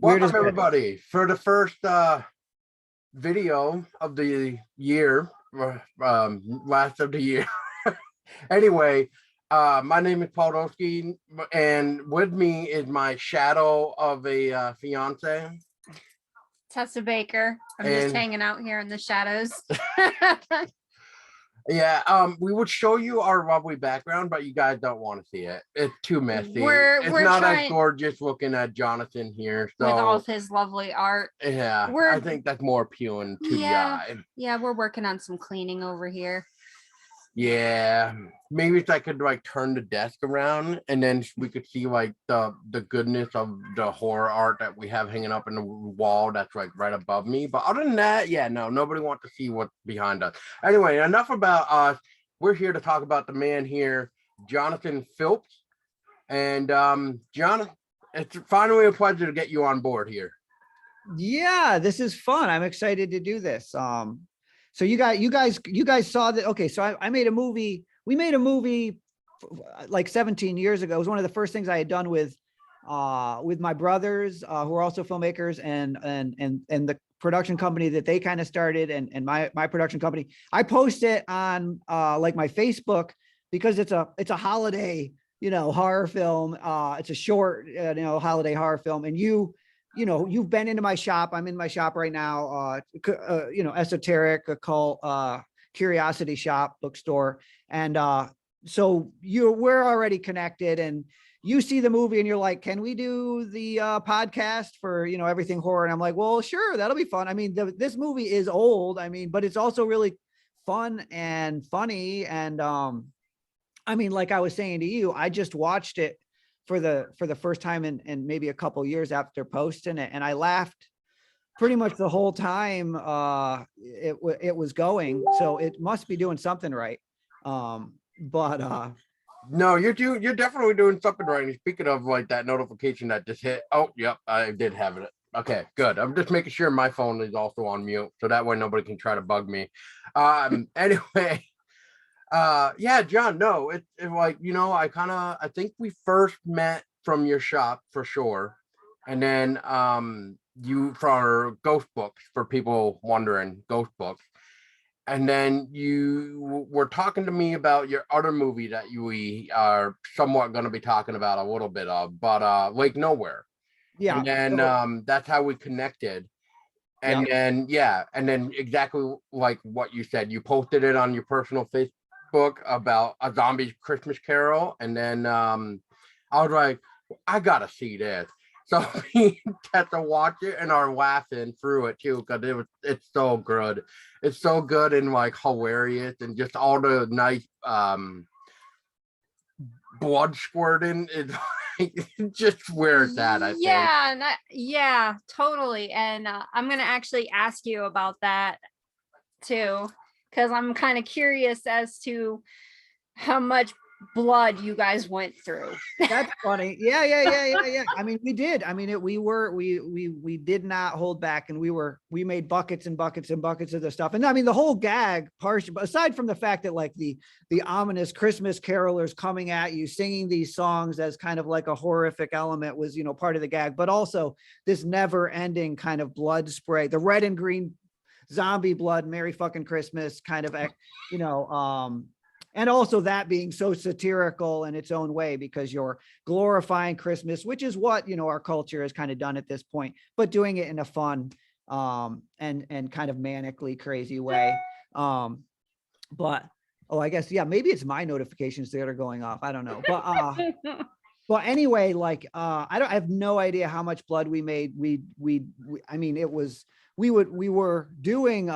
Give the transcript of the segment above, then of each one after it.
Welcome everybody for the first video of the year, last of the year. Anyway, my name is Paul Dosky, and with me is my shadow of a fiance, Tessa Baker. I'm just hanging out here in the shadows. Yeah, we would show you our lovely background, but you guys don't want to see it. It's too messy. It's not as gorgeous looking at Jonathan here. So, with all of his lovely art. Yeah, I think that's more appealing to the eye. Yeah, we're working on some cleaning over here. Yeah, maybe if I could like turn the desk around and then we could see like the goodness of the horror art that we have hanging up in the wall that's like right above me. But other than that, yeah, no, nobody wants to see what's behind us. Anyway, enough about us. We're here to talk about the man here, Jonathan Phelps. And Jonathan, it's finally a pleasure to get you on board here. Yeah, this is fun. I'm excited to do this. So you guys saw that. Okay, so I made a movie. We made a movie like 17 years ago. It was one of the first things I had done with my brothers, who are also filmmakers, and the production company that they kind of started, and my production company. I post it on like my Facebook because it's a holiday, horror film. It's a short, holiday horror film, and you've been into my shop. I'm in my shop right now. Esoteric, occult, curiosity shop, bookstore. And so we're already connected, and you see the movie and you're like, can we do the podcast for, everything horror? And I'm like, well, sure. That'll be fun. I mean, this movie is old. I mean, but it's also really fun and funny. And I mean, like I was saying to you, I just watched it for the first time in maybe a couple years after posting it, and I laughed pretty much the whole time it was going. So it must be doing something right. No, you're definitely doing something right. And speaking of like that notification that just hit, oh yep, I did have it. Okay, good. I'm just making sure my phone is also on mute, so that way nobody can try to bug me. Anyway. Yeah, John, no, it's like, I think we first met from your shop for sure. And then you for Ghost Books, for people wondering, Ghost Books. And then you were talking to me about your other movie that we are somewhat going to be talking about a little bit of, but Lake Nowhere. Yeah. And then that's how we connected. And then, yeah, and then exactly like what you said, you posted it on your personal Facebook about a zombie Christmas Carol, and then I was like, I gotta see this. So we had to watch it and are laughing through it too, because it's so good. It's so good and like hilarious, and just all the nice blood squirting is just where it's at. I think. Yeah, totally. And I'm gonna actually ask you about that too, because I'm kind of curious as to how much blood you guys went through. That's funny. Yeah. I mean, we did. I mean, we did not hold back, and we made buckets and buckets and buckets of the stuff. And I mean, the whole gag, aside from the fact that like the ominous Christmas carolers coming at you, singing these songs as kind of like a horrific element was, part of the gag, but also this never ending kind of blood spray, the red and green zombie blood, Merry fucking Christmas kind of, and also that being so satirical in its own way, because you're glorifying Christmas, which is what, our culture has kind of done at this point, but doing it in a fun, and kind of manically crazy way. But, I guess, yeah, maybe it's my notifications that are going off. I don't know. But anyway, like, I have no idea how much blood we made. I mean, it was, we were doing,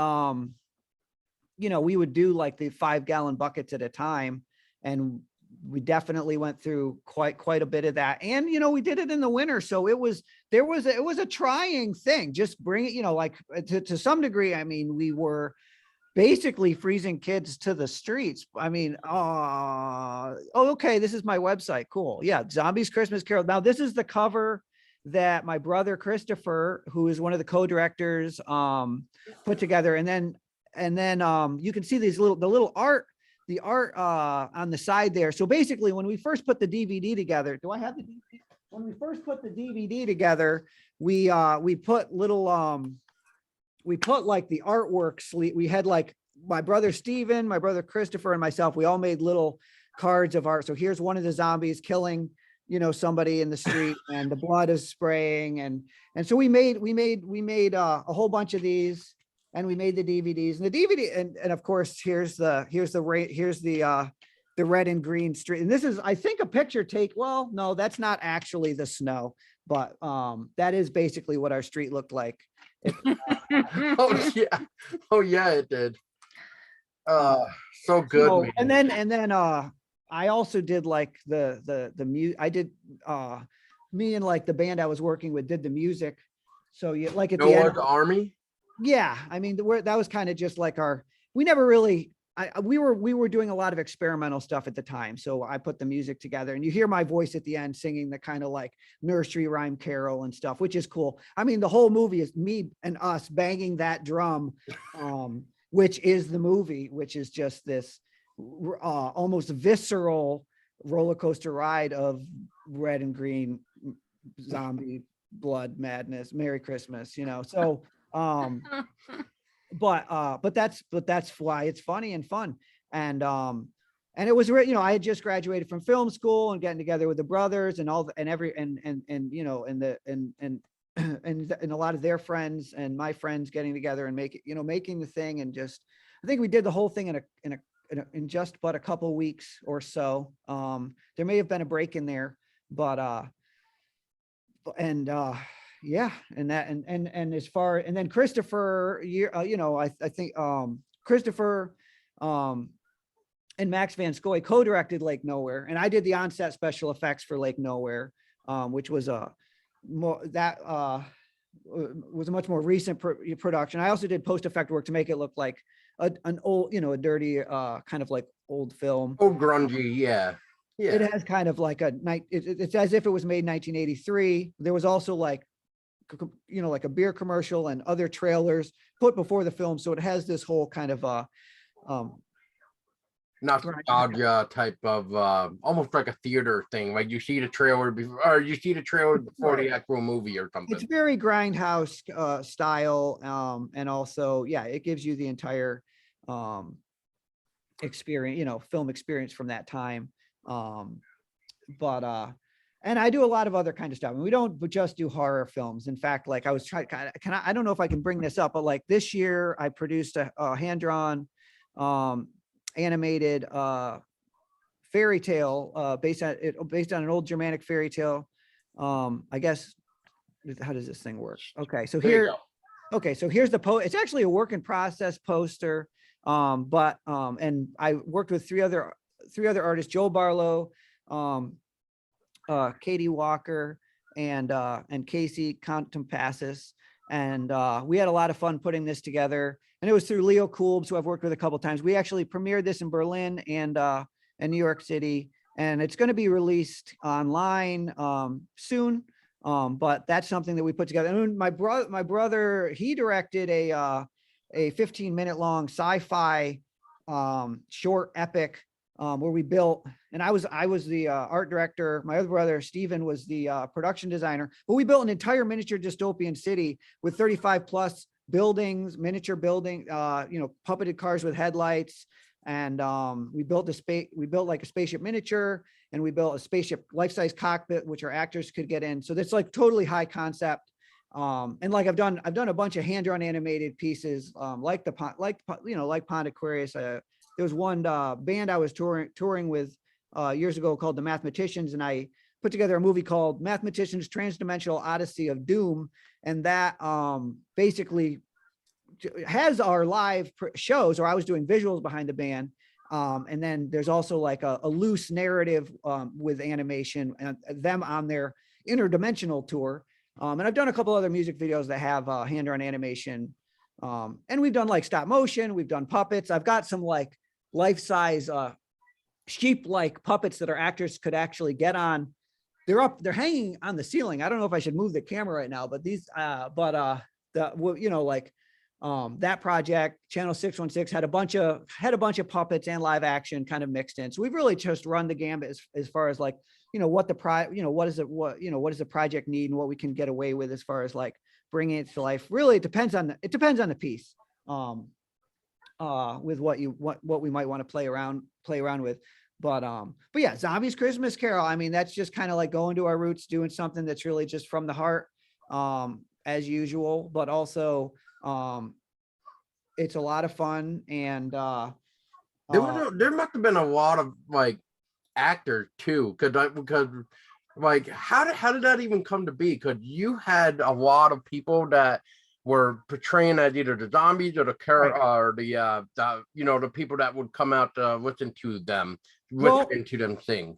we would do like the 5-gallon buckets at a time. And we definitely went through quite a bit of that. And, we did it in the winter. So it was a trying thing. Just bring it, like to some degree. I mean, we were basically freezing kids to the streets. I mean, okay, this is my website. Cool. Yeah. Zombies Christmas Carol. Now this is the cover that my brother Christopher, who is one of the co-directors, put together. And then you can see the little art on the side there. So basically, when we first put the DVD together, when we first put the DVD together, we put little, we put like the artwork sleeve. We had like my brother Steven, my brother Christopher, and myself, we all made little cards of art. So here's one of the zombies killing, somebody in the street, and the blood is spraying. And so we made a whole bunch of these, and we made the DVDs, and the DVD. And of course, here's the red and green street. And this is, I think, a picture take. Well, no, that's not actually the snow, but that is basically what our street looked like. Oh yeah. Oh yeah, it did. So good. So, man. and then I also did like the music. I did me and like the band I was working with did the music. So you like at the end. The Army. Yeah, I mean, that was kind of just like we never really. We were doing a lot of experimental stuff at the time. So I put the music together, and you hear my voice at the end singing the kind of like nursery rhyme carol and stuff, which is cool. I mean, the whole movie is me and us banging that drum, which is the movie, which is just this almost visceral roller coaster ride of red and green zombie blood madness. Merry Christmas, so but that's why it's funny and fun. And it was, I had just graduated from film school and getting together with the brothers and and a lot of their friends and my friends getting together and making the thing. And just, I think we did the whole thing in just but a couple weeks or so. There may have been a break in there, but yeah, and as far, and then Christopher, I think Christopher and Max Van Scoy co-directed Lake Nowhere, and I did the on-set special effects for Lake Nowhere, which was a much more recent production. I also did post-effect work to make it look like an old, a dirty kind of like old film. Oh, grungy, yeah. Yeah. It has kind of like it's as if it was made in 1983. There was also like a beer commercial and other trailers put before the film. So it has this whole kind of nostalgia type of almost like a theater thing. Like you see the trailer before, or you see the trailer before the actual movie or something. It's very grindhouse style. And also, yeah, it gives you the entire experience, film experience from that time. And I do a lot of other kind of stuff. And we don't just do horror films. In fact, like I was trying, I don't know if I can bring this up, but like this year I produced a hand-drawn animated fairy tale based on an old Germanic fairy tale. I guess, how does this thing work? Okay, so here's the it's actually a work in process poster. And I worked with three other artists, Joel Barlow, Katie Walker, and Casey Contompassis. And we had a lot of fun putting this together. And it was through Leo Kulbs, who I've worked with a couple of times. We actually premiered this in Berlin and New York City. And it's going to be released online soon. But that's something that we put together. And my brother, he directed a 15-minute long sci-fi short epic where we built, and I was the art director. My other brother, Steven, was the production designer, but we built an entire miniature dystopian city with 35 plus buildings, miniature building, puppeted cars with headlights. And we built like a spaceship miniature, and we built a spaceship life-size cockpit, which our actors could get in. So that's like totally high concept. And like I've done a bunch of hand-drawn animated pieces, like Pond Aquarius. There was one band I was touring with years ago called the Mathematicians, and I put together a movie called Mathematicians: Transdimensional Odyssey of Doom, and that basically has our live shows, or I was doing visuals behind the band. And then there's also like a loose narrative with animation and them on their interdimensional tour. And I've done a couple other music videos that have hand-drawn animation. And we've done like stop motion, we've done puppets. I've got some like life-size sheep-like puppets that our actors could actually get on. They're hanging on the ceiling. I don't know if I should move the camera right now, but these, that project, Channel 616, had a bunch of puppets and live action kind of mixed in. So we've really just run the gambit as far as like what what does the project need and what we can get away with as far as like bringing it to life. Really, it depends on the piece. With what we might want to play around with. But yeah, Zombies Christmas Carol. I mean, that's just kind of like going to our roots, doing something that's really just from the heart, as usual, but also it's a lot of fun. And there must have been a lot of like actors too, because like how did that even come to be? Because you had a lot of people that were portraying as either the zombies or or the people that would come out to listen to them sing.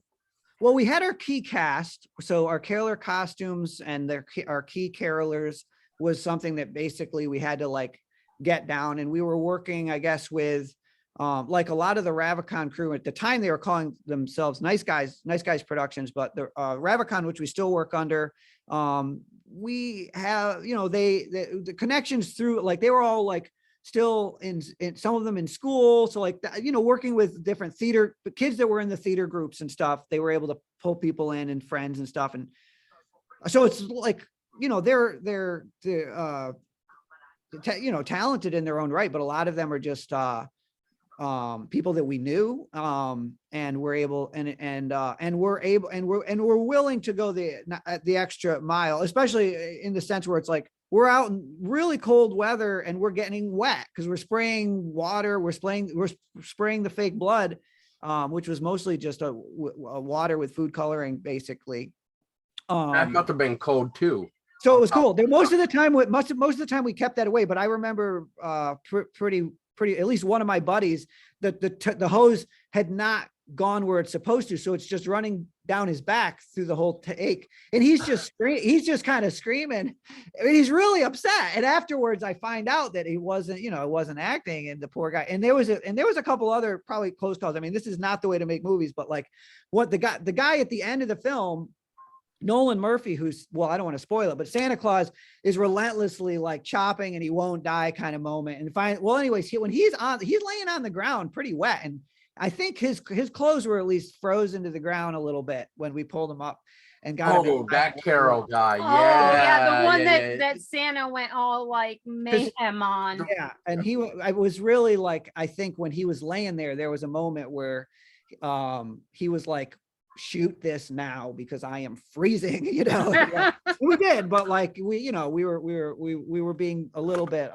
Well, we had our key cast, so our caroler costumes and our key carolers was something that basically we had to like get down, and we were working, I guess, with like a lot of the Ravacon crew at the time. They were calling themselves Niceguys Productions, but the Ravacon, which we still work under, we have, the connections through, like, they were all like still in some of them in school. So like, working with different theater, the kids that were in the theater groups and stuff, they were able to pull people in and friends and stuff. And so it's like, they're talented in their own right, but a lot of them are just people that we knew, and we're able and we're willing to go the extra mile, especially in the sense where it's like we're out in really cold weather and we're getting wet because we're spraying water, we're spraying the fake blood, which was mostly just a water with food coloring, basically. That must have been cold too. So it was cool. Most of the time we kept that away, but I remember pretty, at least one of my buddies, the hose had not gone where it's supposed to. So it's just running down his back through the whole take. And he's just kind of screaming. I mean, he's really upset. And afterwards I find out that he wasn't, it wasn't acting, and the poor guy, and there was a couple other probably close calls. I mean, this is not the way to make movies, but like what the guy at the end of the film, Nolan Murphy, who's, well, I don't want to spoil it, but Santa Claus is relentlessly like chopping and he won't die kind of moment. And anyways, when he's laying on the ground pretty wet. And I think his clothes were at least frozen to the ground a little bit when we pulled him up and got him. That Carol guy. Yeah. The one that Santa went all like mayhem on. Yeah. And I was really like, I think when he was laying there was a moment where he was like, shoot this now because I am freezing, Yeah, we did, but like we were being a little bit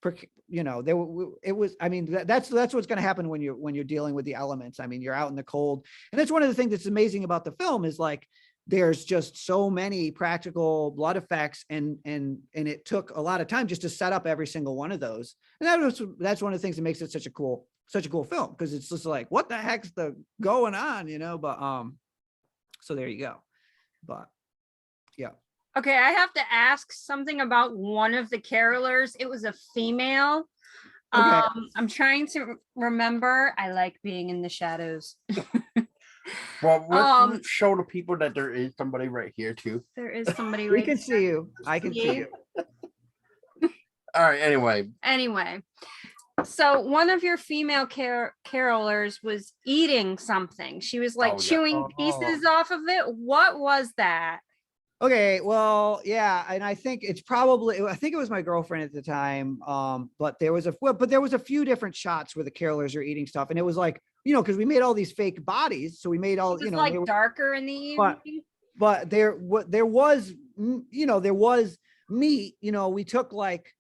it was, I mean, that's what's going to happen when you're dealing with the elements. I mean, you're out in the cold, and that's one of the things that's amazing about the film is like there's just so many practical blood effects, and it took a lot of time just to set up every single one of those. And that's one of the things that makes it such a cool film, because it's just like, what the heck's going on, but so there you go. But yeah. Okay, I have to ask something about one of the carolers. It was a female. Okay. I'm trying to remember. I like being in the shadows. Well, let's show the people that there is somebody right here too. There is somebody we right can see you. I can see you. All right, anyway, so one of your female carolers was eating something. She was like chewing pieces off of it. What was that? Okay, well, yeah, and I think it was my girlfriend at the time. But there was a few different shots where the carolers are eating stuff, and it was like, because we made all these fake bodies, so we made all, it was like darker in the evening. But there was meat. We took like,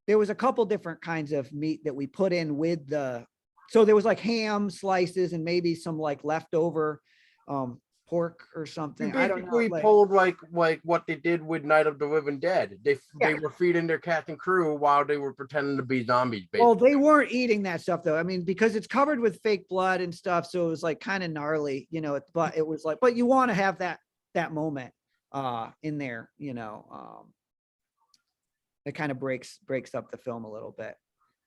there was a couple different kinds of meat that we put in with so there was like ham slices and maybe some like leftover pork or something. I don't know. We pulled like what they did with Night of the Living Dead. They were feeding their cast and crew while they were pretending to be zombies. Basically. Well, they weren't eating that stuff though. I mean, because it's covered with fake blood and stuff, so it was like kind of gnarly, but it was like, but you want to have that moment in there, it kind of breaks up the film a little bit.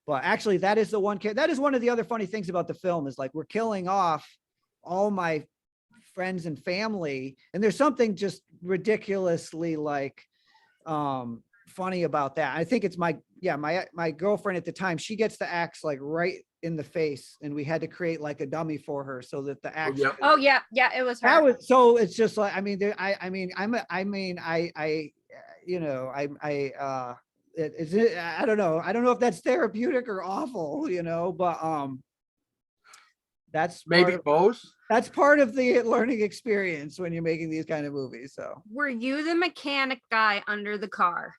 But actually, that is one of the other funny things about the film is like we're killing off all my friends and family, and there's something just ridiculously like funny about that. I think it's my girlfriend at the time, she gets the axe like right in the face, and we had to create like a dummy for her so that the axe. yep. Oh yeah, it was her. That was, so it's just like, I mean, I don't know. I don't know if that's therapeutic or awful, but that's Maybe both. that's part of the learning experience when you're making these kind of movies. So Were you the mechanic guy under the car?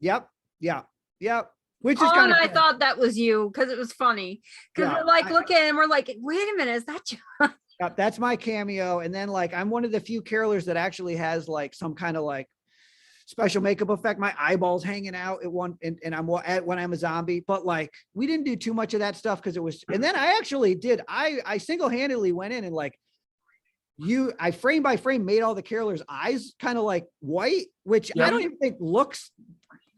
yep. Which is Oh, kind and of I thought that was you because it was funny. Because Yeah, we're like looking and we're like, wait a minute, is that you? Yep, that's my cameo. And then like I'm one of the few carolers that actually has like some kind of like special makeup effect. My eyeballs hanging out at one, and I'm when I'm a zombie. But like we didn't do too much of that stuff because it was. And then I actually did. I single-handedly went in and like I frame by frame made all the carolers' eyes kind of like white, which I don't even think looks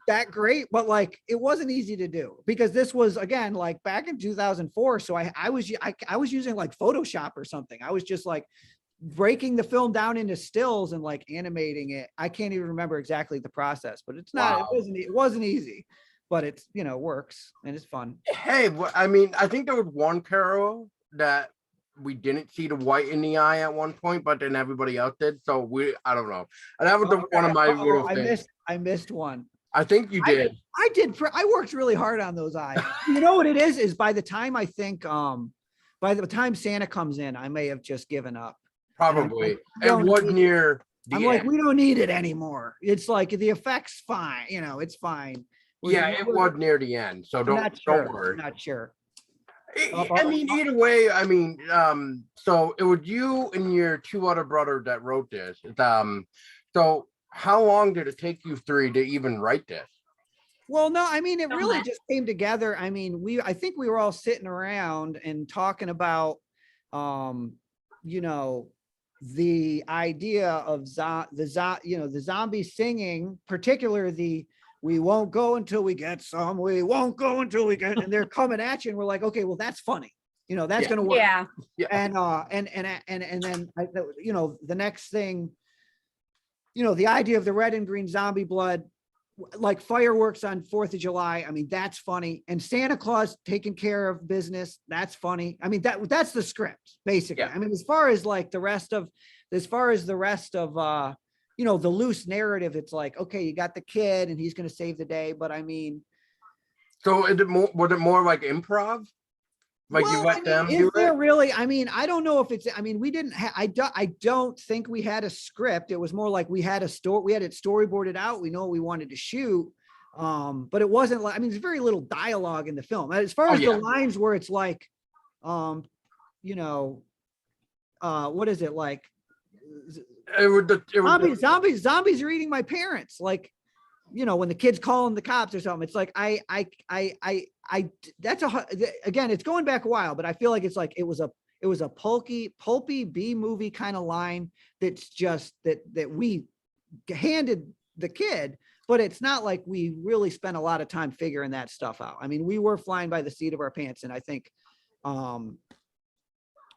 that great, but like it wasn't easy to do because this was again like back in 2004. So I was using like Photoshop or something. I was just like breaking the film down into stills and like animating it. I can't even remember exactly the process, but it's not. Wow. It wasn't easy, but it's works and it's fun. Hey, I mean, I think there was one carol that we didn't see the white in the eye at one point, but then everybody else did. So I don't know. And that was one of my little things. I missed one. I think you did. I did. I worked really hard on those eyes. You know what it is by the time I think, by the time Santa comes in, I may have just given up. Probably. And what near the I'm end. like, we don't need it anymore. It's like the effect's fine. It's fine. Yeah, it was near the end. So don't worry. I'm not sure. I mean, either way, I mean, so it was you and your two other brothers that wrote this. So how long did it take you three to even write this? Well, no, I mean, it really just came together. I mean, I think we were all sitting around and talking about, the idea of the zombie singing, particularly we won't go until we get some, we won't go until we get, and they're coming at you and we're like, okay, well, that's funny. That's going to work. Yeah. And then, the next thing, the idea of the red and green zombie blood, like fireworks on 4th of July. I mean, that's funny. And Santa Claus taking care of business. That's funny. I mean, that's the script basically. Yeah. I mean, as far as the rest of, the loose narrative, it's like, okay, you got the kid and he's going to save the day. But I mean, so was it more like improv? Like you let them do it? Really? I mean, I don't know if it's, I mean, we didn't I don't think we had a script. It was more like we had it storyboarded out. We know what we wanted to shoot. But it wasn't like, I mean, there's very little dialogue in the film. As far as the lines where it's like, what is it like? Zombies are eating my parents. Like, when the kids calling the cops or something, it's like, again, it's going back a while, but I feel like it's like, it was a pulpy B movie kind of line. That's just that we handed the kid, but it's not like we really spent a lot of time figuring that stuff out. I mean, we were flying by the seat of our pants. And I think,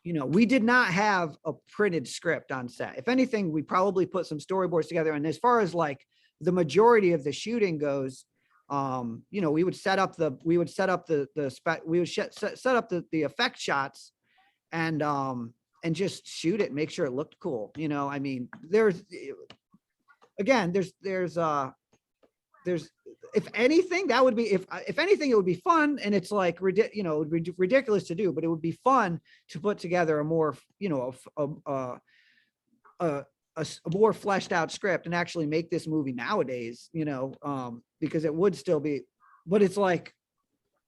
we did not have a printed script on set. If anything, we probably put some storyboards together. And as far as like the majority of the shooting goes, we would set up the effect shots and just shoot it, make sure it looked cool. I mean, there's if anything, that would be, if anything, it would be fun. And it's like, it would be ridiculous to do, but it would be fun to put together a more, a more fleshed out script and actually make this movie nowadays, because it would still be, but it's like,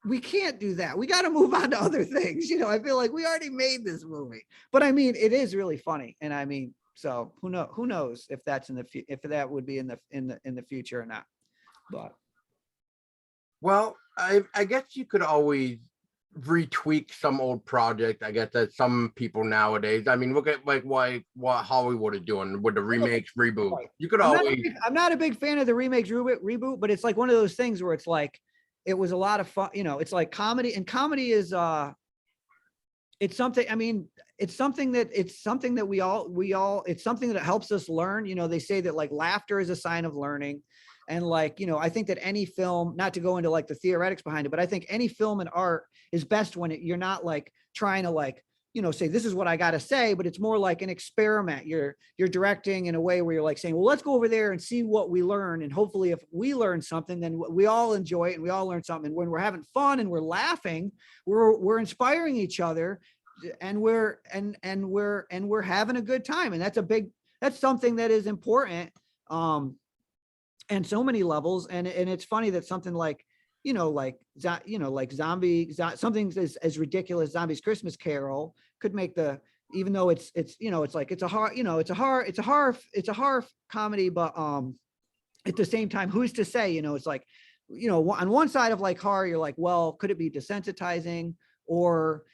we can't do that. We got to move on to other things. I feel like we already made this movie, but I mean, it is really funny. And I mean, so who knows if that's if that would be in the future or not, but. Well, I guess you could always retweak some old project. I guess that some people nowadays, I mean, look at like what Hollywood is doing with the remakes, reboot. You could I'm not a big fan of the remakes reboot, but it's like one of those things where it's like, it was a lot of fun, it's like comedy, and comedy is it's something, I mean, it's something that it's something that helps us learn. They say that like laughter is a sign of learning. And like, I think that any film, not to go into like the theoretics behind it, but I think any film and art is best when you're not like trying to like, say, this is what I got to say, but it's more like an experiment. You're directing in a way where you're like saying, well, let's go over there and see what we learn. And hopefully if we learn something, then we all enjoy it and we all learn something. And when we're having fun and we're laughing, we're inspiring each other, and we're having a good time. And that's something that is important. And so many levels. And it's funny that something like, something as ridiculous as Zombie's Christmas Carol could make even though it's a horror comedy, but at the same time, who's to say, it's like, on one side of like horror, you're like, well, could it be desensitizing, or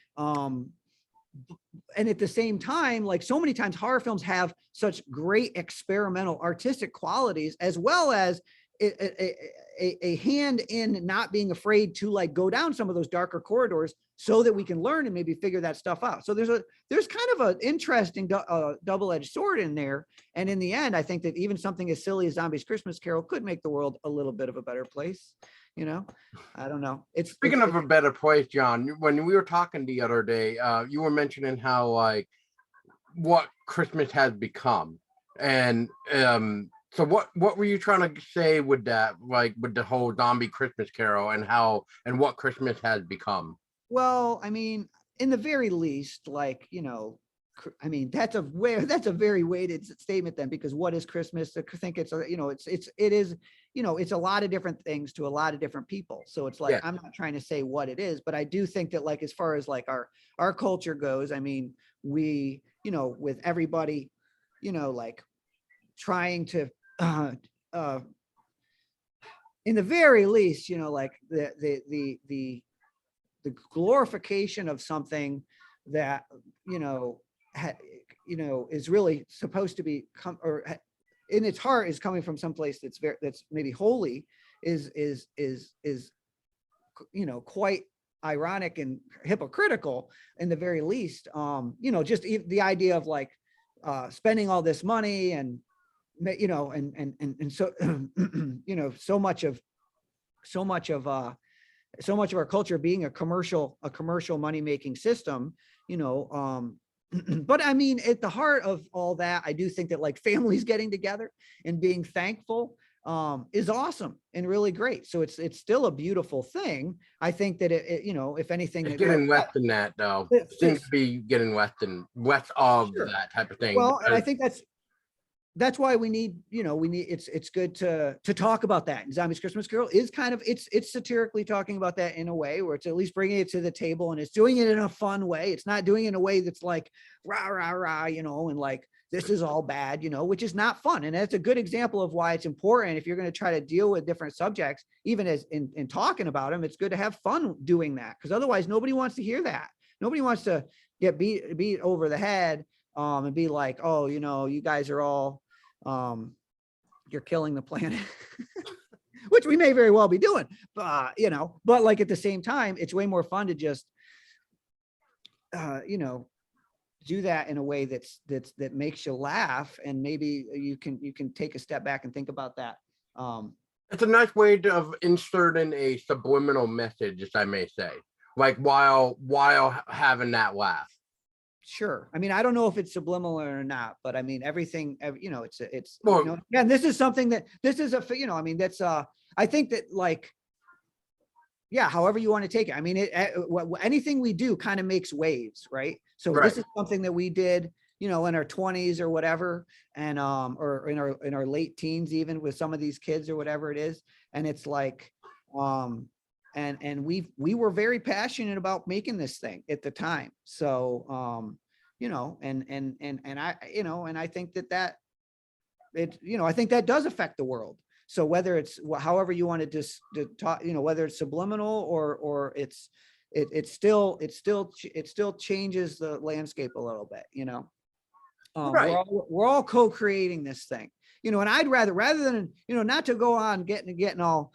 and at the same time, like so many times horror films have such great experimental artistic qualities, as well as a hand in not being afraid to like go down some of those darker corridors so that we can learn and maybe figure that stuff out. So there's kind of an interesting double-edged sword in there. And in the end, I think that even something as silly as Zombie's Christmas Carol could make the world a little bit of a better place. I don't know. Speaking of a better place, John, when we were talking the other day, you were mentioning how like what Christmas has become. And so what were you trying to say with that, like with the whole Zombie Christmas Carol and what Christmas has become? Well, I mean, in the very least, like, that's a very weighted statement then, because what is Christmas? I think it's a lot of different things to a lot of different people. So it's like, I'm not trying to say what it is, but I do think that like, as far as like our culture goes, I mean, we, with everybody, like trying to, in the very least, like the glorification of something that, is really supposed to be in its heart is coming from someplace that's maybe holy is quite ironic and hypocritical in the very least. Just the idea of like spending all this money and so so much of our culture being a commercial money-making system, but I mean, at the heart of all that, I do think that like families getting together and being thankful is awesome and really great. So it's still a beautiful thing. I think that if anything, it's getting less than that though. It seems to be getting less of that type of thing. Well, and I think that's why we need it's good to talk about that. And Zombie's Christmas Carol is kind of it's satirically talking about that in a way where it's at least bringing it to the table, and it's doing it in a fun way. It's not doing it in a way that's like rah rah rah, and like this is all bad, which is not fun. And that's a good example of why it's important, if you're going to try to deal with different subjects, even as in talking about them, it's good to have fun doing that, because otherwise nobody wants to hear that. Nobody wants to get beat over the head and be like, oh, you guys are all you're killing the planet, which we may very well be doing, but like at the same time, it's way more fun to just do that in a way that makes you laugh, and maybe you can take a step back and think about that. It's a nice way of inserting a subliminal message, if I may say, like while having that laugh. Sure. I mean, I don't know if it's subliminal or not, but I mean, everything, it's, well, and this is something that I mean, that's, I think that like, yeah, however you want to take it. I mean, anything we do kind of makes waves, right? So This is something that we did, in our 20s or whatever, and, or in our late teens, even with some of these kids or whatever it is. And it's like, and we were very passionate about making this thing at the time. So, and I, and I think that I think that does affect the world. So whether it's however you want to talk, whether it's subliminal or it still changes the landscape a little bit, right. We're all co-creating this thing, and I'd rather than, not to go on getting all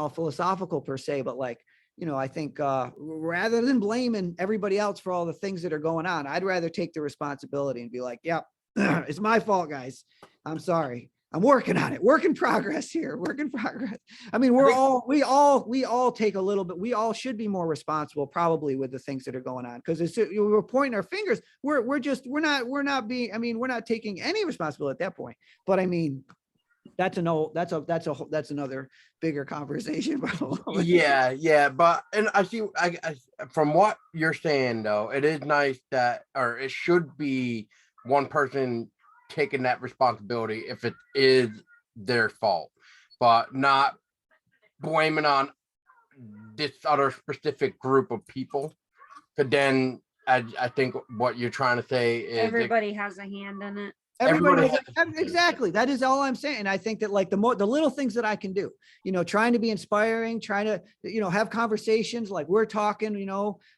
philosophical per se, but like, I think rather than blaming everybody else for all the things that are going on, I'd rather take the responsibility and be like, yeah, it's my fault, guys. I'm sorry. I'm working on it. Work in progress here. Work in progress. I mean, we all take a little bit. We all should be more responsible, probably, with the things that are going on. Because we're pointing our fingers. We're not taking any responsibility at that point. But I mean, that's another bigger conversation. Yeah, but and I see. I from what you're saying though, it is nice that, or it should be one person taking that responsibility if it is their fault, but not blaming on this other specific group of people. But then I think what you're trying to say is Everybody has a hand in it. Everybody exactly. That is all I'm saying. And I think that like the little things that I can do, trying to be inspiring, trying to, have conversations like we're talking,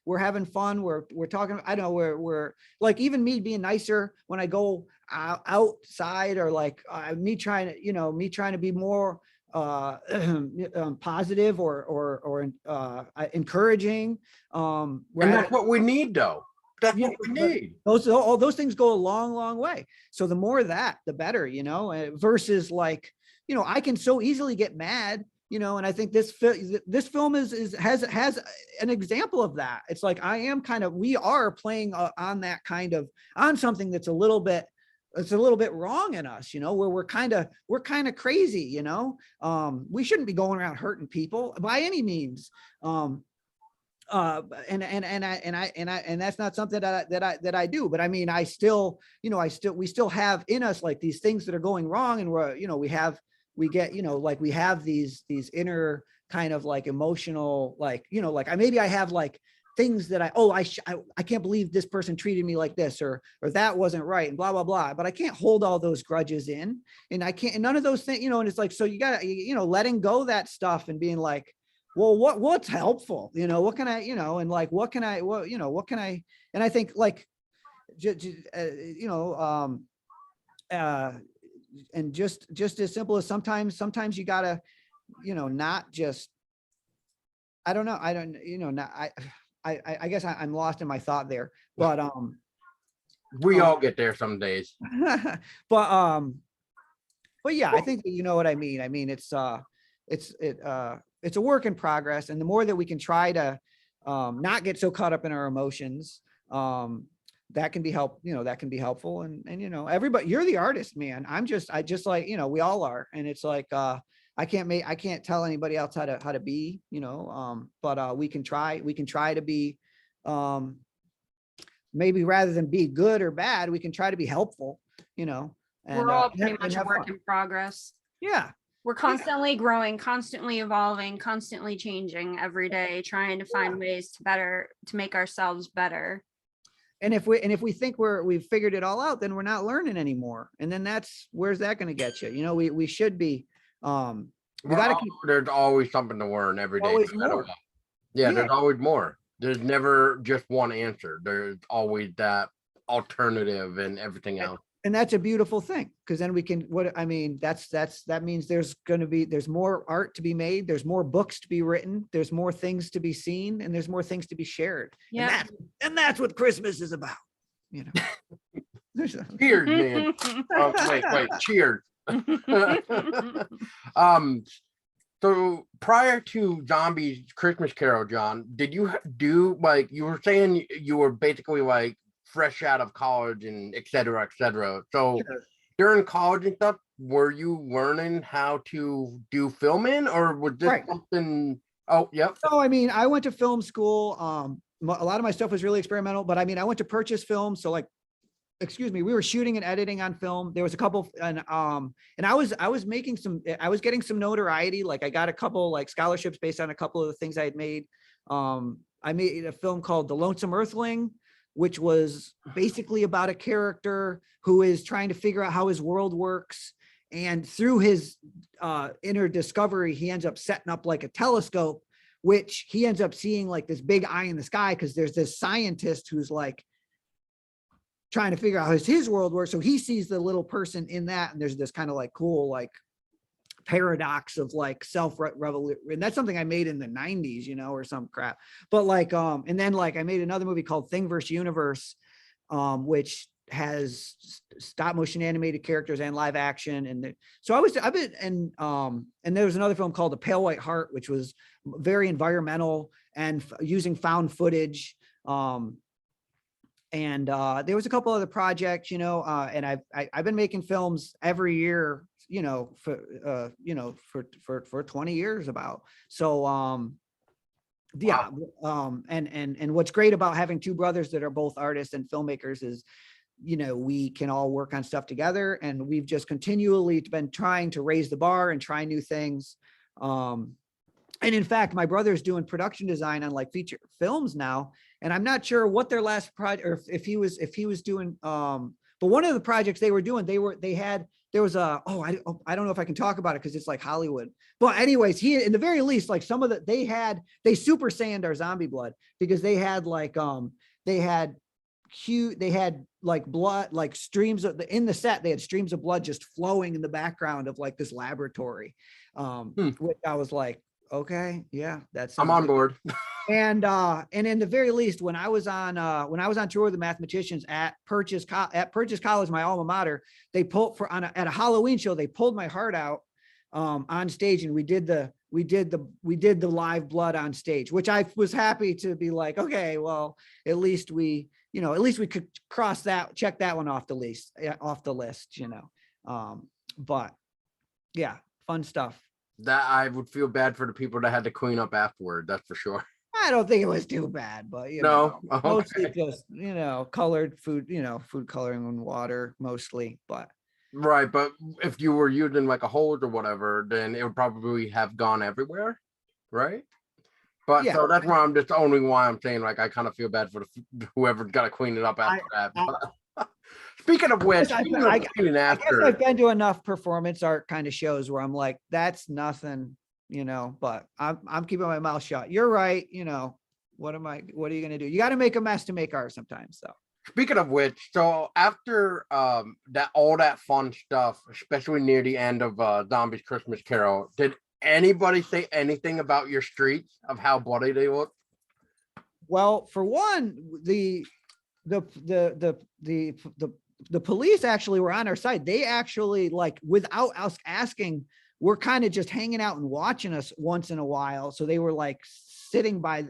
we're having fun. We're talking, I don't know, we're like, even me being nicer when I go outside, or like me trying to be more positive or encouraging. and that's what we need though. That's what we need. All those things go a long, long way. So the more of that, the better, versus like, I can so easily get mad, and I think this film has an example of that. It's like, we are playing on that on something that's a little bit wrong in us, where we're kind of crazy, we shouldn't be going around hurting people by any means. And that's not something that I do, but I mean, we still have in us like these things that are going wrong, and we have these inner kind of like emotional, like, maybe I have like things that I can't believe this person treated me like this, or that wasn't right, and blah, blah, blah. But I can't hold all those grudges in, and none of those things, and it's like, so you got letting go that stuff and being like, well, what's helpful? What can I, and like, what can I, and I think like, and just as simple as sometimes you gotta, not just, I don't know. I guess I'm lost in my thought there, but, we all get there some days, but yeah, I think that you know what I mean. I mean, it's a work in progress, and the more that we can try to not get so caught up in our emotions, that can be helpful. And everybody, you're the artist, man. I just like, we all are. And it's like, I can't tell anybody else how to be, but we can try to be, maybe rather than be good or bad, we can try to be helpful, and we're all pretty much a work in progress. Yeah. We're constantly growing, constantly evolving, constantly changing every day, trying to find ways to make ourselves better. And if we think we've figured it all out, then we're not learning anymore. And then where's that going to get you? We should be, there's always something to learn every day. Always more. Yeah, there's always more. There's never just one answer. There's always that alternative and everything else. And that's a beautiful thing, because then we can, that means there's more art to be made. There's more books to be written. There's more things to be seen, and there's more things to be shared. Yeah. And that's what Christmas is about, Cheers, man. Wait, cheers. So prior to Zombie's Christmas Carol, John, did you do, like, you were saying you were basically like fresh out of college and et cetera, so sure. During college and stuff, were you learning how to do filming, or was this something? Oh, yep. So I mean, I went to film school. A lot of my stuff was really experimental, but I mean, I went to Purchase Film, so like, we were shooting and editing on film. There was a couple, and I was getting some notoriety. Like, I got a couple like scholarships based on a couple of the things I had made. I made a film called The Lonesome Earthling, which was basically about a character who is trying to figure out how his world works. And through his inner discovery, he ends up setting up like a telescope, which he ends up seeing like this big eye in the sky, because there's this scientist who's like trying to figure out how his world works. So he sees the little person in that, and there's this kind of like cool like paradox of like self-revolution. And that's something I made in the 90s, or some crap. But like, and then like I made another movie called Thing vs. Universe, which has stop motion animated characters and live action. And so I've been, and there was another film called The Pale White Heart, which was very environmental and using found footage. And there was a couple other projects, and I've been making films every year, for 20 years about. So, yeah. And what's great about having two brothers that are both artists and filmmakers is, we can all work on stuff together, and we've just continually been trying to raise the bar and try new things. And in fact, my brother's doing production design on like feature films now, and I'm not sure what their last project, or if he was doing, but one of the projects they were doing, there was a, I don't know if I can talk about it because it's like Hollywood. But anyways, in the very least, like some of they super sand our zombie blood, because they had like, they had like blood, like streams in the set, they had streams of blood just flowing in the background of like this laboratory. Which I was like, okay, yeah, I'm on board. And in the very least, when I was on tour with the Mathematicians at Purchase College, my alma mater, they pulled at a Halloween show, they pulled my heart out on stage, and we did the live blood on stage, which I was happy to be like, okay, well, at least we could check that one off the list, but yeah, fun stuff. That I would feel bad for the people that had to clean up afterward. That's for sure. I don't think it was too bad, but mostly just, colored food, food coloring and water mostly, but. Right. But if you were using like a hose or whatever, then it would probably have gone everywhere. Right. But yeah. So that's why I'm saying, like, I kind of feel bad for whoever's got to clean it up after that. Speaking of which, I guess I've been to enough performance art kind of shows where I'm like, that's nothing, but I'm keeping my mouth shut. You're right. What are you going to do? You got to make a mess to make art sometimes. So speaking of which, so after all that fun stuff, especially near the end of Zombie's Christmas Carol, did anybody say anything about your streets, of how bloody they look? Well, for one, the police actually were on our side. They actually, like, without us asking, were kind of just hanging out and watching us once in a while. So they were like sitting by,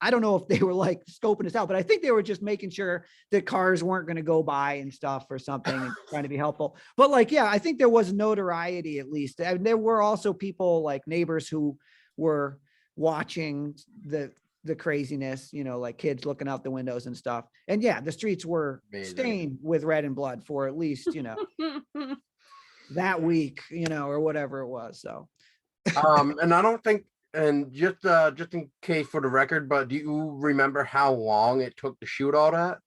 I don't know if they were like scoping us out, but I think they were just making sure that cars weren't going to go by and stuff or something, and trying to be helpful. But like, yeah, I think there was notoriety, at least. And there were also people, like neighbors, who were watching the craziness, like kids looking out the windows and stuff. And yeah, the streets were stained with red and blood for at least, that week, or whatever it was. So and I don't think, and just in case for the record, but do you remember how long it took to shoot all that?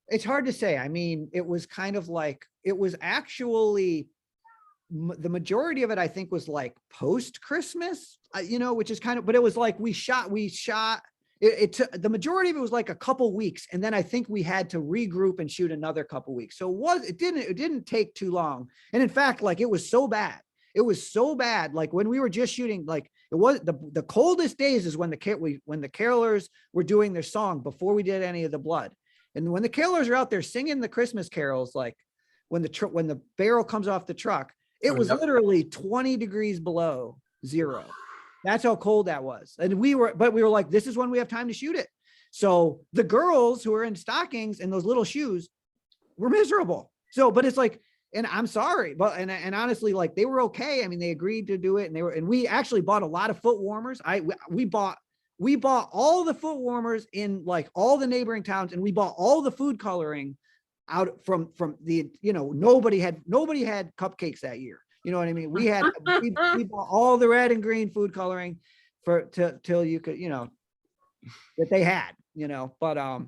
It's hard to say. I mean, it was kind of like, it was actually the majority of it, I think, was like post Christmas, which is kind of, but it was like we shot it took, the majority of it was like a couple weeks, and then I think we had to regroup and shoot another couple weeks. So it didn't take too long. And in fact, like, it was so bad, like when we were just shooting, like, it was the coldest days is when the carolers were doing their song before we did any of the blood. And when the carolers are out there singing the Christmas carols, like when the barrel comes off the truck, it was literally 20 degrees below zero. That's how cold that was. And we were like, this is when we have time to shoot it. So the girls who are in stockings and those little shoes were miserable. So, but it's like, and I'm sorry, but, and honestly, like, they were okay. I mean, they agreed to do it, and we actually bought a lot of foot warmers. We bought all the foot warmers in like all the neighboring towns, and we bought all the food coloring out from the, nobody had cupcakes that year. You know what I mean? We bought all the red and green food coloring till you could, that they had, but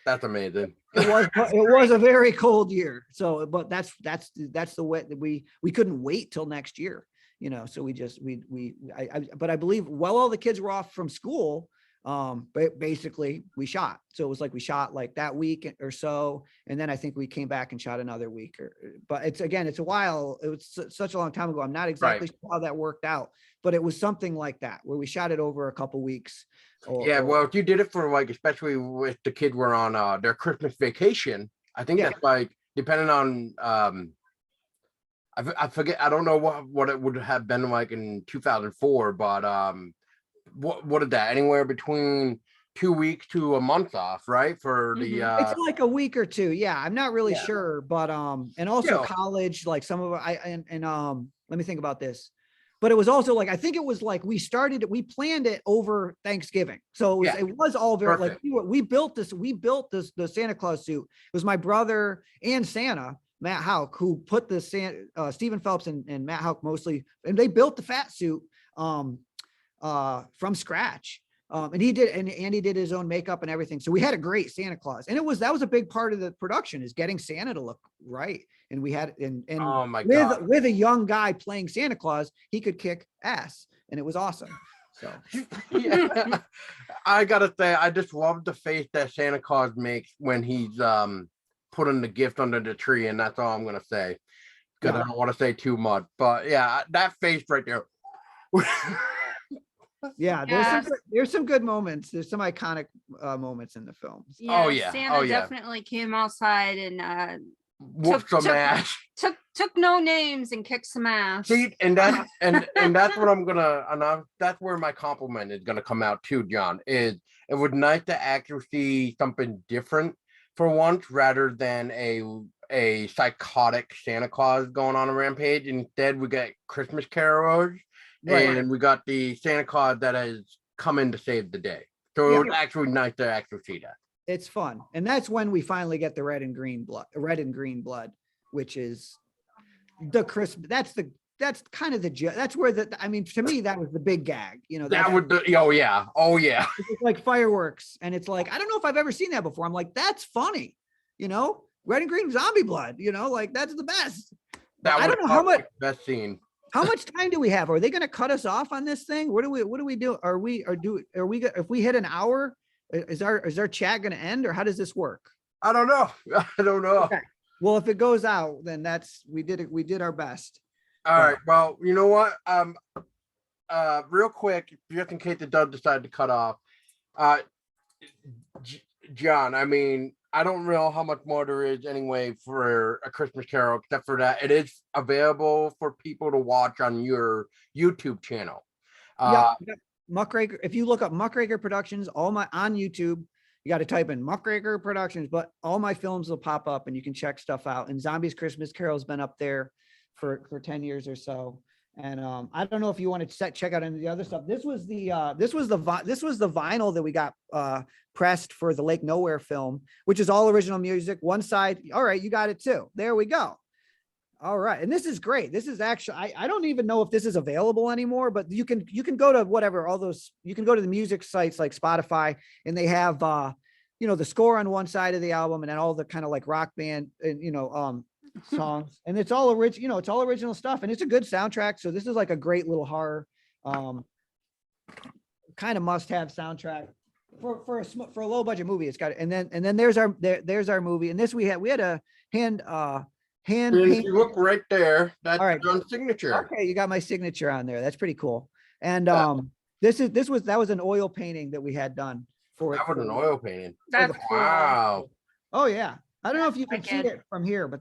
that's amazing. It was a very cold year. So, but that's the way that we couldn't wait till next year, so but I believe while all the kids were off from school, But basically we shot. So it was like we shot like that week or so. And then I think we came back and shot another week but it's a while. It was such a long time ago. I'm not exactly sure how that worked out, but it was something like that where we shot it over a couple weeks. Well, if you did it for like, especially with the kids were on their Christmas vacation, I think that's like, depending on, I forget, I don't know what it would have been like in 2004, but what did that, anywhere between 2 weeks to a month off, right? For the it's like a week or two. Yeah, I'm not really sure, but and also college, like some of let me think about this. But it was also like, I think it was like we planned it over Thanksgiving. So it was all very like we built the Santa Claus suit. It was my brother and Santa, Matt Houck, who put the Stephen Phelps and Matt Houck mostly, and they built the fat suit from scratch. And he did, and Andy did his own makeup and everything. So we had a great Santa Claus, and that was a big part of the production, is getting Santa to look right. And we had, and oh my God, with a young guy playing Santa Claus, he could kick ass, and it was awesome. So I gotta say, I just love the face that Santa Claus makes when he's putting the gift under the tree, and that's all I'm gonna say, because I don't want to say too much. But yeah, that face right there. There's some good moments. There's some iconic moments in the film. Santa definitely came outside and whooped some ass. Took no names and kicked some ass. See, and that's and that's what I'm gonna, that's where my compliment is gonna come out too, John. Is it was nice to actually see something different for once, rather than a psychotic Santa Claus going on a rampage. Instead, we got Christmas carolers. Right. And we got the Santa Claus that has come in to save the day. So it was actually nice to actually see that. It's fun. And that's when we finally get the red and green blood, which is the Christmas. That's kind of that's where to me, that was the big gag, that would, oh yeah. It's like fireworks. And it's like, I don't know if I've ever seen that before. I'm like, that's funny, red and green zombie blood, like that's the best. I don't know how much best scene. How much time do we have? Are they going to cut us off on this thing? What do we do? If we hit an hour, is our chat going to end, or how does this work? I don't know. Okay. Well, if it goes out, then we did our best. All right. Well, you know what? Real quick, just in case it does decide to cut off, John, I mean, I don't know how much more there is anyway for A Christmas Carol, except for that it is available for people to watch on your YouTube channel. Muckraker. If you look up Muckraker Productions, on YouTube, you got to type in Muckraker Productions, but all my films will pop up and you can check stuff out. And Zombies Christmas Carol has been up there for 10 years or so. And I don't know if you want to check out any of the other stuff. This was the vinyl that we got pressed for the Lake Nowhere film, which is all original music. One side, all right, you got it too. There we go. All right, and this is great. This is actually, I don't even know if this is available anymore, but you can go to whatever, you can go to the music sites like Spotify, and they have the score on one side of the album, and then all the kind of like rock band and songs, and it's all original, it's all original stuff, and it's a good soundtrack. So this is like a great little horror kind of must-have soundtrack for a low budget movie. It's got it. And then there's our movie, and this we had a hand you look right there, that's John's signature. Okay, you got my signature on there. That's pretty cool. And that was an oil painting that we had done for it. That was an oil painting. That's wow. Oh yeah. I don't know if you can see it from here, but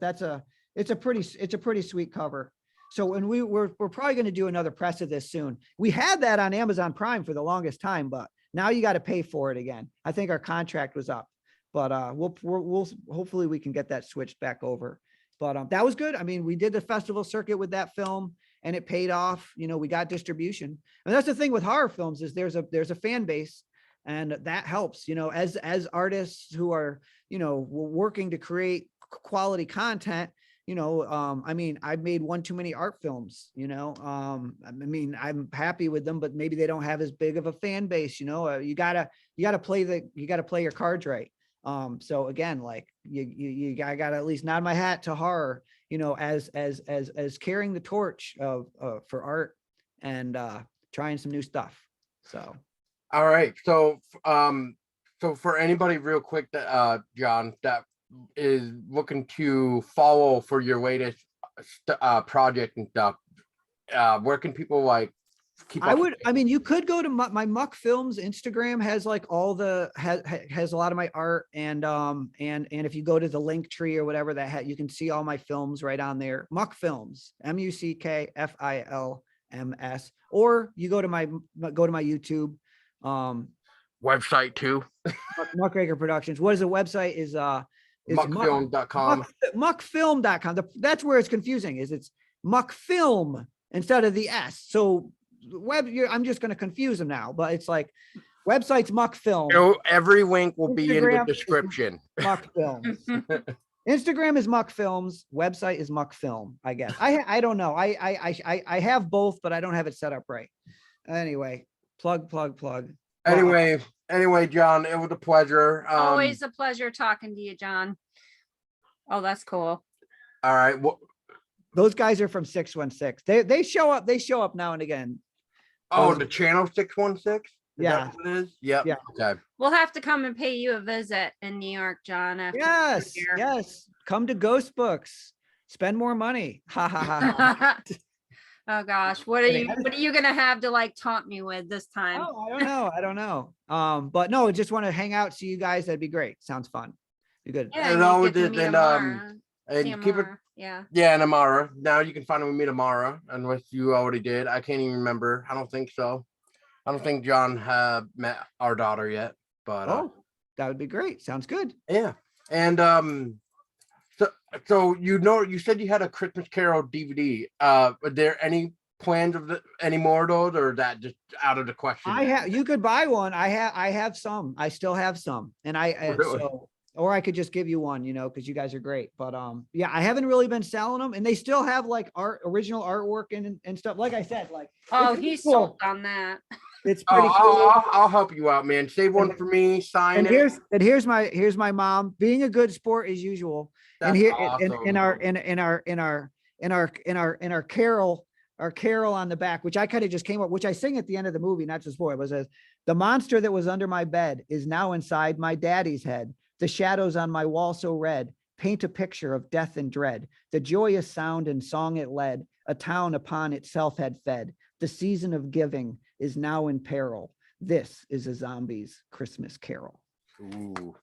it's a pretty sweet cover. So when we're probably going to do another press of this soon. We had that on Amazon Prime for the longest time, but now you got to pay for it again. I think our contract was up, but we'll hopefully we can get that switched back over. But that was good. I mean, we did the festival circuit with that film, and it paid off. We got distribution, and that's the thing with horror films, is there's a fan base, and that helps. As artists who are working to create quality content. I mean, I've made one too many art films. I mean, I'm happy with them, but maybe they don't have as big of a fan base. You gotta play your cards right. So again, like I gotta at least nod my hat to horror, as carrying the torch of for art and trying some new stuff. So All right. So for anybody real quick that John, that is looking to follow for your latest project and stuff, where can people like keep I up? would, I mean, you could go to my Muckfilms Instagram has like all the, has a lot of my art and if you go to the link tree or whatever that you can see all my films right on there. Muckfilms, Muckfilms, or you go to my YouTube, Website too. Muckraker Productions. What is the website is Muckfilm.com. Muckfilm.com. That's where it's confusing is it's Muckfilm instead of the S. So I'm just going to confuse them now, but it's like website's Muckfilm. So every link will be in the Instagram is description. Muckfilms. Instagram is Muckfilms. Website is Muckfilm. I guess. I don't know. I have both, but I don't have it set up right. Anyway, plug. Anyway, John, it was a pleasure. Always a pleasure talking to you, John. Oh, that's cool. All right. Well, those guys are from 616. They show up. They show up now and again. oh, the channel 616. Yeah. What it is. Yep. Yeah. Okay. We'll have to come and pay you a visit in New York, John. After Yes. you're here. Yes. Come to Ghost Books. Spend more money. Ha ha ha. Oh gosh, what are you gonna have to like taunt me with this time? Oh, I don't know. But no, just want to hang out, see you guys. That'd be great. Sounds fun. Be good. Yeah, And you always get to did- meet and, Amara, see And keep it. Amara. Yeah. Yeah, and Amara. Now you can finally meet Amara, unless you already did. I can't even remember. I don't think so. I don't think John had met our daughter yet. But Oh, that would be great. Sounds good. yeah. And so you said you had a Christmas Carol DVD. Are there any plans of any more of those, or is that just out of the question? You could buy one. I have some. I still have some. And Really? so, or I could just give you one, because you guys are great. But yeah, I haven't really been selling them, and they still have like original artwork and stuff. Like I said, like, Oh, it's pretty he's cool. sold on that. It's pretty cool. I'll help you out, man. Save one for me. Sign And it. here's my mom being a good sport as usual. And That's here awesome. in our carol on the back, which I kind of just came up, which I sing at the end of the movie, not just for it was the monster that was under my bed is now inside my daddy's head. The shadows on my wall so red paint a picture of death and dread. The joyous sound and song it led, a town upon itself had fed. The season of giving is now in peril. This is a zombie's Christmas carol. Ooh,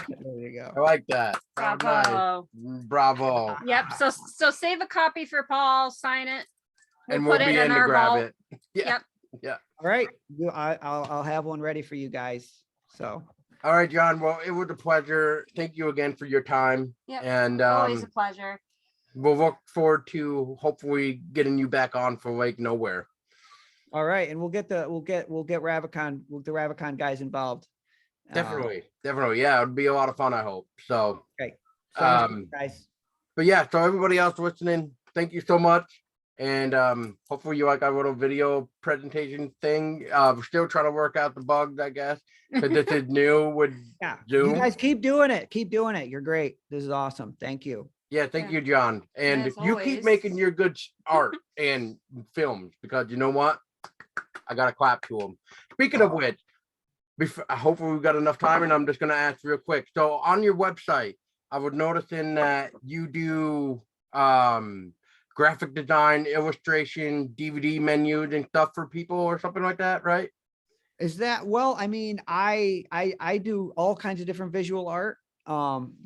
There you go. I like that. Oh, nice. Bravo. Bravo. Yep. So save a copy for Paul, sign it. And we'll put be it in to our grab vault. it. Yeah. Yep. Yeah. All right. I'll have one ready for you guys. So All right, John. Well, it was a pleasure. Thank you again for your time. Yep. And Always a pleasure. we'll look forward to hopefully getting you back on for Lake Nowhere. all right, and we'll get Ravacon, the Ravacon guys involved. Definitely. Yeah, it'd be a lot of fun, I hope. So Okay. Sounds good, Um, guys. but yeah, so everybody else listening, thank you so much. And hopefully you like our little video presentation thing. We're still trying to work out the bugs, I guess, because this is new with Yeah. Zoom. You guys keep doing it. Keep doing it. You're great. This is awesome. Thank you. Yeah, thank Yeah. you, John. And As you keep always. making your good art and films, because you know what? I got to clap to them. Speaking of which, hopefully we've got enough time, and I'm just going to ask real quick. So on your website, I was noticing that you do graphic design, illustration, DVD menus and stuff for people or something like that, right? Is that, well, I mean, I do all kinds of different visual art.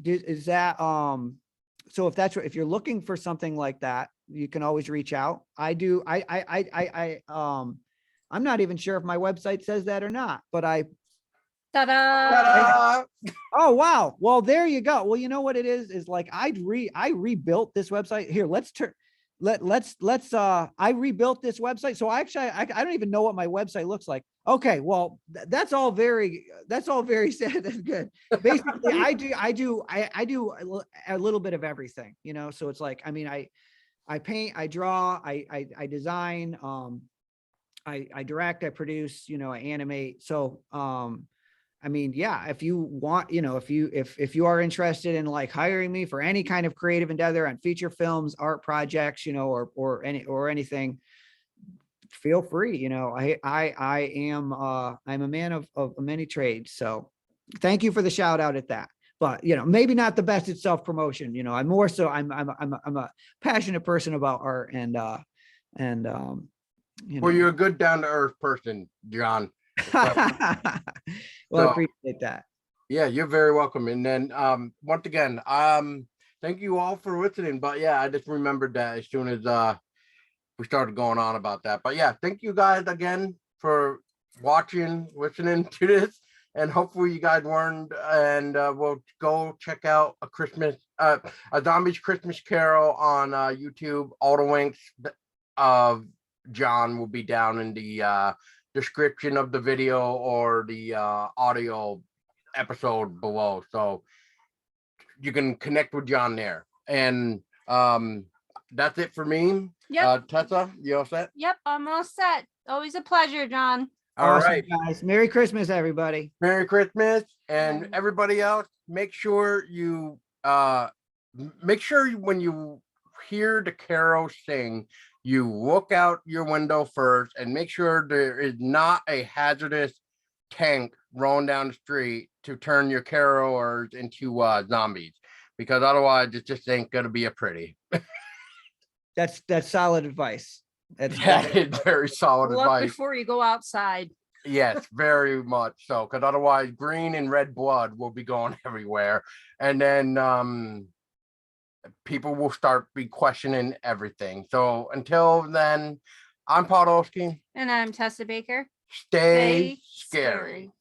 Is that, so if you're looking for something like that, you can always reach out. I'm not even sure if my website says that or not, but Ta-da! Ta-da! oh, wow. Well, there you go. Well, you know what it is like I rebuilt this website here. I rebuilt this website. So actually, I don't even know what my website looks like. Okay. Well, that's all very sad. That's good. Basically, I do a little bit of everything, so it's like, I mean, I paint, I draw, I design, I direct, I produce, I animate. So, I mean, yeah, if you want, if you are interested in like hiring me for any kind of creative endeavor on feature films, art projects, or anything, feel free. You know, I am I'm a man of many trades. So thank you for the shout out at that. But you know, maybe not the best at self promotion. You know, I'm more so I'm a passionate person about art and you Well, know. you're a good down to earth person, John. Well, I So, appreciate that. yeah, you're very welcome. And then once again, thank you all for listening. But yeah, I just remembered that as soon as we started going on about that. But yeah, thank you guys again for watching, listening to this. And hopefully you guys learned, and we'll go check out a Zombies Christmas Carol on YouTube. All the links of John will be down in the description of the video or the audio episode below, so you can connect with John there. And that's it for me. Yep. Tessa, you all set? Yep, I'm all set. Always a pleasure, John. All Awesome, right. guys. Merry Christmas, everybody. Merry Christmas. And Merry- everybody else, make sure you when you hear the carol sing, you look out your window first and make sure there is not a hazardous tank rolling down the street to turn your carolers into zombies, because otherwise it just ain't gonna be a pretty. That's solid advice. That is very solid Look advice. before you go outside. Yes, very much so, because otherwise green and red blood will be going everywhere, and then people will start be questioning everything. So until then, I'm Podolsky. And I'm Tessa Baker. Stay scary.